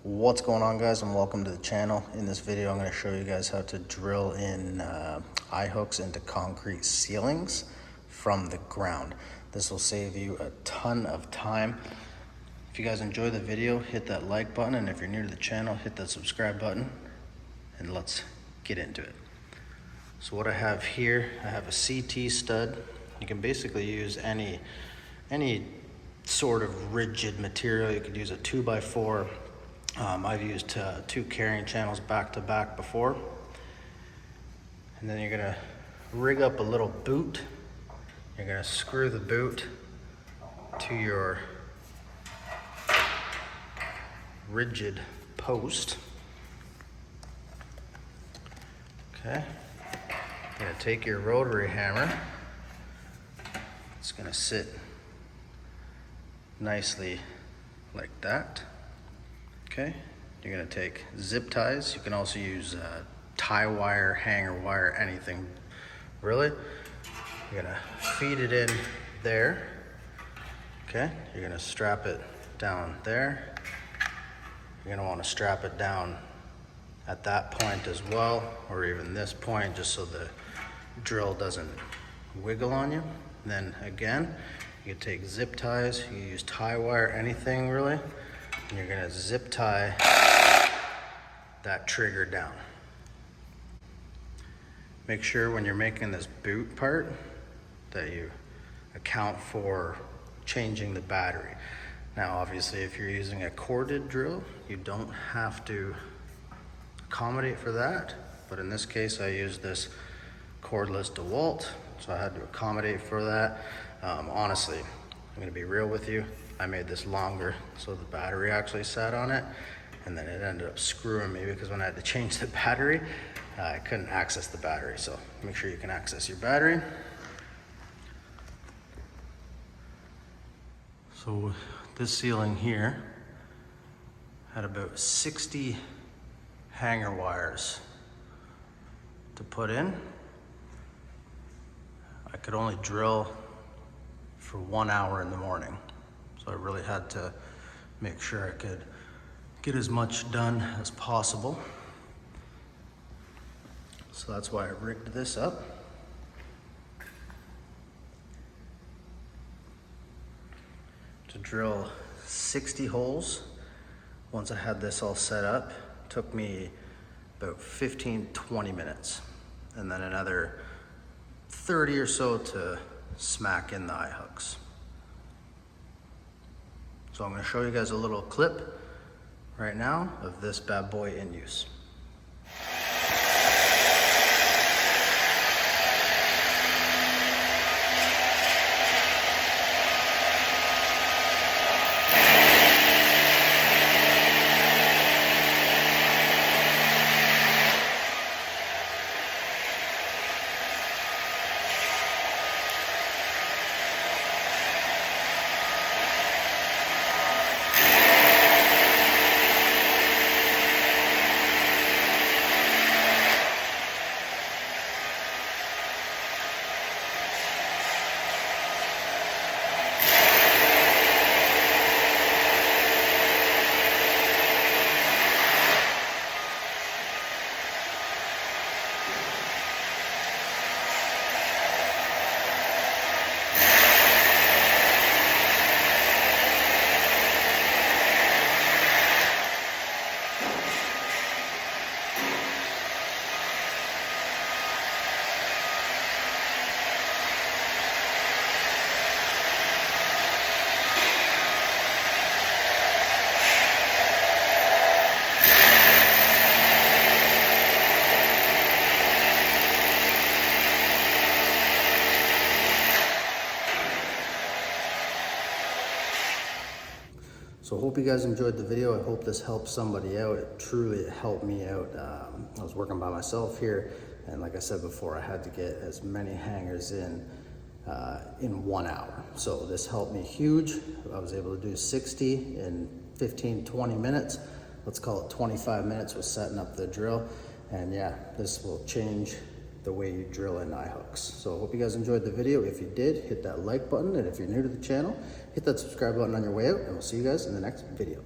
What's going on, guys, and welcome to the channel. In this video I'm going to show you guys how to drill in eye hooks into concrete ceilings from the ground. This will save you a ton of time. If you guys enjoy the video, hit that like button, and if you're new to the channel, hit that subscribe button, and let's get into it. So what I have here, I have a CT stud. You can basically use any sort of rigid material. You could use a 2x4. I've used 2 carrying channels back to back before. And then you're gonna rig up a little boot. You're gonna screw the boot to your rigid post. Okay. You're gonna take your rotary hammer. It's gonna sit nicely like that. Okay, you're gonna take zip ties. You can also use tie wire, hanger wire, anything really. You're gonna feed it in there. Okay, you're gonna strap it down there. You're gonna wanna strap it down at that point as well, or even this point, just so the drill doesn't wiggle on you. Then again, you can take zip ties, you can use tie wire, anything really. And you're gonna zip tie that trigger down. Make sure when you're making this boot part that you account for changing the battery. Now obviously if you're using a corded drill, you don't have to accommodate for that, but in this case I used this cordless Dewalt, so I had to accommodate for that. Honestly, I'm gonna be real with you, I made this longer so the battery actually sat on it, and then it ended up screwing me because when I had to change the battery, I couldn't access the battery. So make sure you can access your battery. So this ceiling here had about 60 hanger wires to put in. I could only drill for 1 hour in the morning. So I really had to make sure I could get as much done as possible. So that's why I rigged this up. To drill 60 holes. Once I had this all set up, it took me about 15-20 minutes. And then another 30 or so to smack in the eye hooks. So I'm going to show you guys a little clip right now of this bad boy in use. So I hope you guys enjoyed the video. I hope this helped somebody out. It truly helped me out. I was working by myself here, and like I said before, I had to get as many hangers in 1 hour. So this helped me huge. I was able to do 60 in 15-20 minutes. Let's call it 25 minutes with setting up the drill. And yeah, this will change the way you drill in eye hooks. So I hope you guys enjoyed the video. If you did, hit that like button, and if you're new to the channel, hit that subscribe button on your way out, and we'll see you guys in the next video.